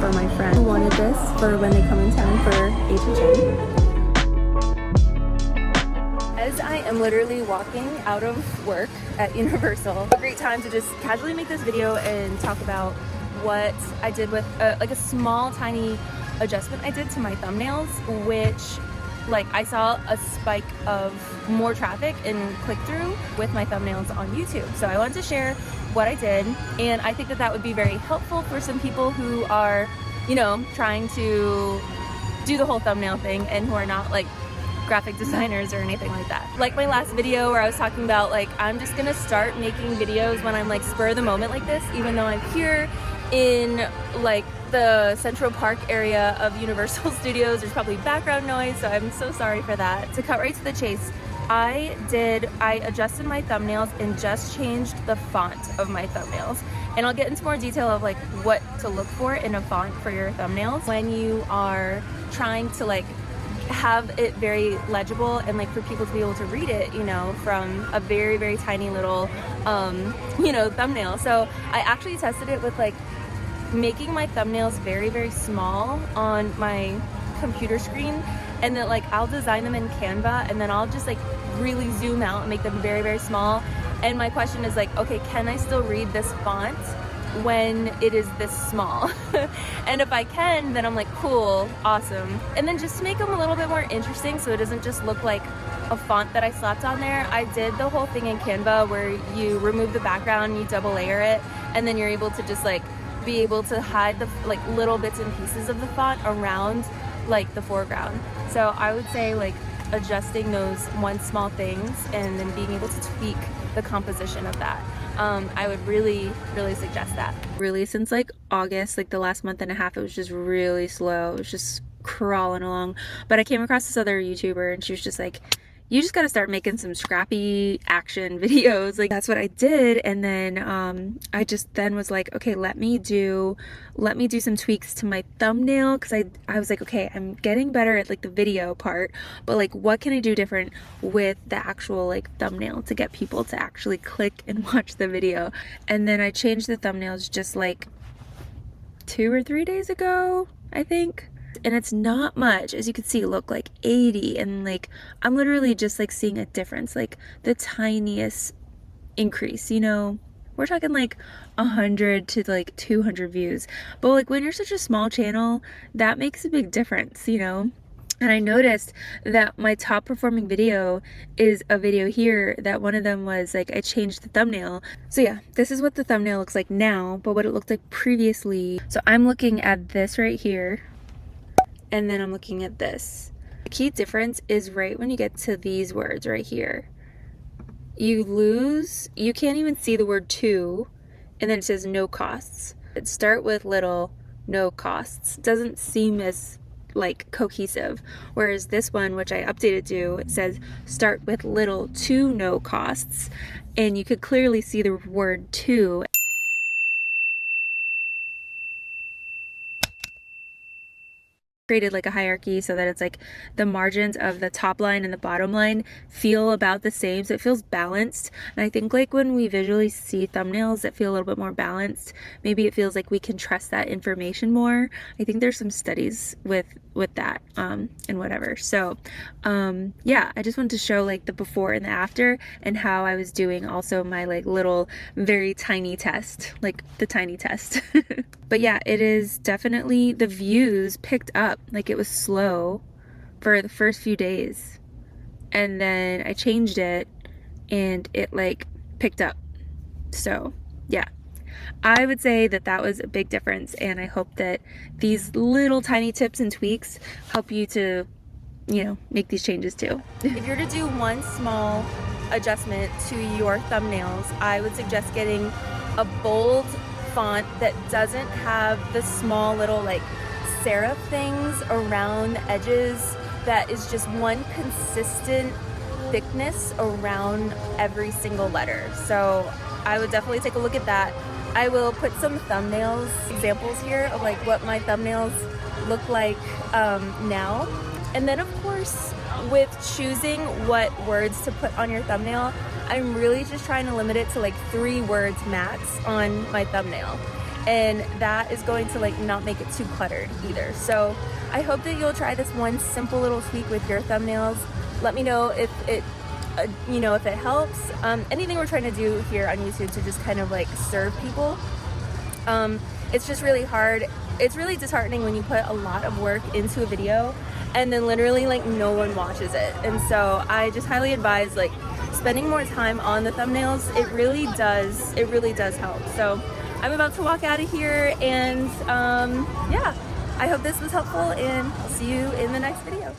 for my friend who wanted this for when they come in town for HHN. As I am literally walking out of work at Universal, a great time to just casually make this video and talk about what I did with like a small tiny adjustment I did to my thumbnails, which like I saw a spike of more traffic and click-through with my thumbnails on YouTube. So I wanted to share what I did, and I think that that would be very helpful for some people who are, you know, trying to do the whole thumbnail thing and who are not like graphic designers or anything like that. Like my last video where I was talking about like I'm just gonna start making videos when I'm like spur of the moment like this, even though I'm here in like the Central Park area of Universal Studios. There's probably background noise, so I'm so sorry for that. To cut right to the chase, I adjusted my thumbnails and just changed the font of my thumbnails. And I'll get into more detail of like what to look for in a font for your thumbnails when you are trying to like have it very legible and like for people to be able to read it, you know, from a very, very tiny little, you know, thumbnail. So I actually tested it with like making my thumbnails very, very small on my computer screen, and then like I'll design them in Canva and then I'll just like really zoom out and make them very, very small. And my question is like, okay, can I still read this font when it is this small? And if I can, then I'm like, cool, awesome. And then just to make them a little bit more interesting so it doesn't just look like a font that I slapped on there, I did the whole thing in Canva where you remove the background, you double layer it, and then you're able to just like be able to hide the like little bits and pieces of the font around like the foreground. So I would say like adjusting those one small things and then being able to tweak the composition of that. I would really, really suggest that. Really, since like August, like the last month and a half, it was just really slow. It was just crawling along. But I came across this other YouTuber and she was just like, you just got to start making some scrappy action videos. Like that's what I did. And then I just then was like, okay, let me do some tweaks to my thumbnail, because I was like, okay, I'm getting better at like the video part, but like what can I do different with the actual like thumbnail to get people to actually click and watch the video? And then I changed the thumbnails just like 2 or 3 days ago, I think. And it's not much, as you can see. Look, like 80, and like I'm literally just like seeing a difference, like the tiniest increase, you know. We're talking like 100 to like 200 views, but like when you're such a small channel, that makes a big difference, you know. And I noticed that my top performing video is a video here that one of them was like I changed the thumbnail. So yeah, this is what the thumbnail looks like now, but what it looked like previously. So I'm looking at this right here, and then I'm looking at this. The key difference is right when you get to these words right here. You can't even see the word to, and then it says no costs. It start with little, no costs. It doesn't seem as like cohesive. Whereas this one, which I updated to, it says start with little to no costs. And you could clearly see the word to. Created like a hierarchy so that it's like the margins of the top line and the bottom line feel about the same, so it feels balanced. And I think like when we visually see thumbnails that feel a little bit more balanced, maybe it feels like we can trust that information more. I think there's some studies with that and whatever. So yeah, I just wanted to show like the before and the after, and how I was doing also my like little very tiny test, like the tiny test. But yeah, it is definitely, the views picked up. Like it was slow for the first few days, and then I changed it and it like picked up. So yeah, I would say that that was a big difference, and I hope that these little tiny tips and tweaks help you to, you know, make these changes too. If you're to do one small adjustment to your thumbnails, I would suggest getting a bold font that doesn't have the small little like serif things around the edges, that is just one consistent thickness around every single letter. So I would definitely take a look at that. I will put some thumbnails examples here of like what my thumbnails look like now. And then of course, with choosing what words to put on your thumbnail, I'm really just trying to limit it to like 3 words max on my thumbnail. and that is going to like not make it too cluttered either. So I hope that you'll try this one simple little tweak with your thumbnails. Let me know if it you know, if it helps. Anything we're trying to do here on YouTube to just kind of like serve people, it's just really hard. It's really disheartening when you put a lot of work into a video and then literally like no one watches it. And so I just highly advise like spending more time on the thumbnails. It really does help. So I'm about to walk out of here, and yeah, I hope this was helpful, and I'll see you in the next video.